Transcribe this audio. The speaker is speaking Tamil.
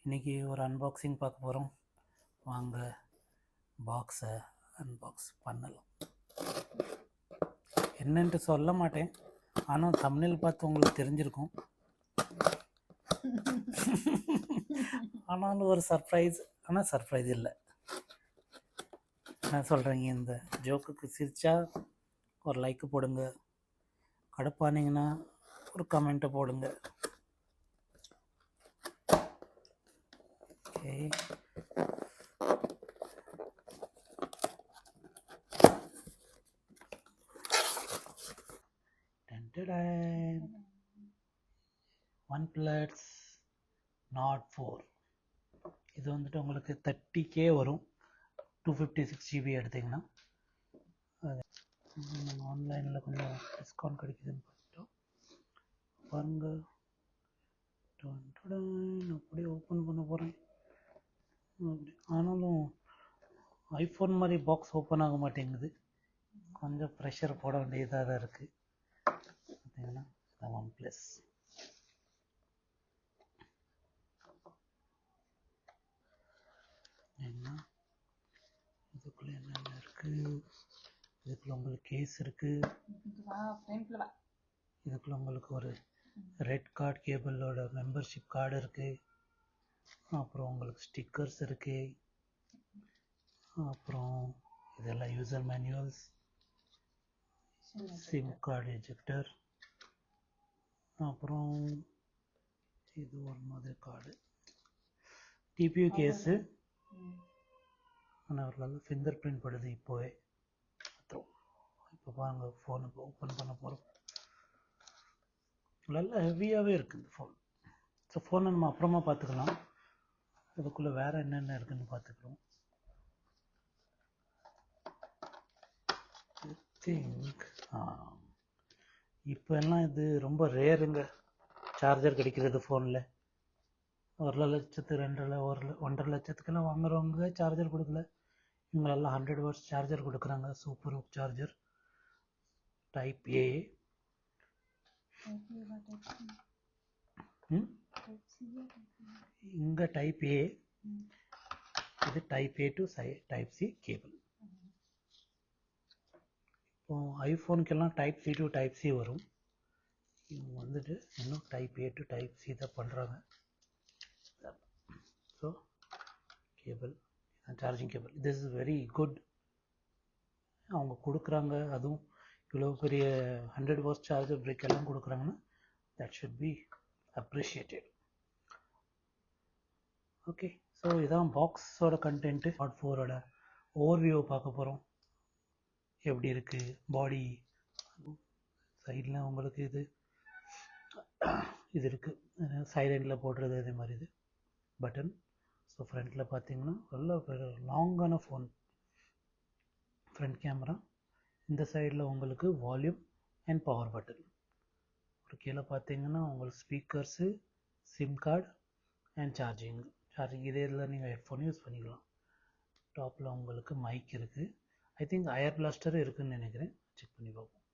இன்றைக்கி ஒரு அன்பாக்சிங் பார்க்க போகிறோம். வாங்க பாக்ஸை அன்பாக்ஸ் பண்ணலாம். என்னன்ட்டு சொல்ல மாட்டேன், ஆனால் தம்ப்நெயில் பார்த்து உங்களுக்கு தெரிஞ்சிருக்கும். ஆனாலும் ஒரு சர்ப்ரைஸ், ஆனால் சர்ப்ரைஸ் இல்லை. என்ன சொல்கிறீங்க? இந்த ஜோக்குக்கு சிரிச்சா ஒரு லைக்கு போடுங்க, கடுப்பானீங்கன்னா ஒரு கமெண்ட்டை போடுங்க. Okay, OnePlus Nord 4. இது வந்துட்டு உங்களுக்கு 30K வரும். 256 GB எடுத்திங்கன்னா நம்ம ஆன்லைனில் கொஞ்சம் டிஸ்கவுண்ட் கிடைக்குதுன்னு பார்த்துட்டோம். பாருங்க, அப்படியே ஓப்பன் பண்ண போகிறேன். அப்படி ஆனாலும் ஐஃபோன் மாதிரி பாக்ஸ் ஓப்பன் ஆக மாட்டேங்குது. கொஞ்சம் ப்ரெஷர் போட வேண்டியதாக தான் இருக்குது. பார்த்தீங்கன்னா OnePlus என்ன, இதுக்குள்ளே என்னென்ன இருக்குது? இதுக்குள்ள உங்களுக்கு கேஸ் இருக்குது. இதுக்குள்ள உங்களுக்கு ஒரு ரெட் கார்டு கேபிளோட மெம்பர்ஷிப் கார்டு இருக்குது. அப்புறம் உங்களுக்கு ஸ்டிக்கர்ஸ் இருக்குது. அப்புறம் இதெல்லாம் user manuals, sim card ejector, அப்புறம் இது ஒரு மாதிரி கார்டு, டிபியூ கேஸு. ஆனால் அவர்களால் ஃபிங்கர் பிரிண்ட் படுது இப்போவே. இப்போ பாருங்க, ஃபோன் இப்போ ஓப்பன் பண்ண போகிறோம். நல்லா ஹெவியாகவே இருக்குது இந்த ஃபோன். ஸோ ஃபோனை நம்ம அப்புறமா பார்த்துக்கலாம். அதுக்குள்ளே வேறு என்னென்ன இருக்குதுன்னு பார்த்துக்கிறோம். திங்க் இப்போ எல்லாம் இது ரொம்ப ரேருங்க, சார்ஜர் கிடைக்கிறது ஃபோனில். 1,00,000 1,50,000 லட்சத்துக்கெல்லாம் வாங்குறவங்க சார்ஜர் கொடுக்கல. இவங்களெல்லாம் 100 வாட்ஸ் சார்ஜர் கொடுக்குறாங்க. SuperVOOC charger type A. இங்கே டைப் ஏ, இது type A to type C cable. இப்போ ஐஃபோனுக்கெல்லாம் type C to type C வரும். இவங்க வந்துட்டு இன்னும் type A to type C தான் பண்ணுறாங்க. So cable, charging cable, this is very good. அவங்க கொடுக்குறாங்க, அதுவும் இவ்வளோ பெரிய 100 வாட்ஸ் சார்ஜர் பிரேக் எல்லாம் கொடுக்குறாங்கன்னா that should be appreciated. Okay, so இதான் பாக்ஸோட கண்டென்ட்டு. Nord 4ஓட ஓவர்வியூ பார்க்க போகிறோம். எப்படி இருக்குது பாடி, சைடில் உங்களுக்கு இது இருக்குது, சைலண்டில் போடுறது அதே மாதிரி இது பட்டன். ஸோ ஃப்ரண்ட்டில் பார்த்தீங்கன்னா நல்ல லாங்கான ஃபோன் ஃப்ரண்ட் கேமரா. இந்த சைடில் உங்களுக்கு வால்யூம் அண்ட் பவர் பட்டன். ஒரு கீழே பார்த்தீங்கன்னா உங்களுக்கு speakers, sim card and charging. இதே இதில் நீங்கள் ஹெட்ஃபோன் யூஸ் பண்ணிக்கலாம். டாப்பில் உங்களுக்கு மைக் இருக்குது. ஐ திங்க் ஏர் பிளாஸ்டர் இருக்குதுன்னு நினைக்கிறேன். செக் பண்ணி பார்ப்போம்.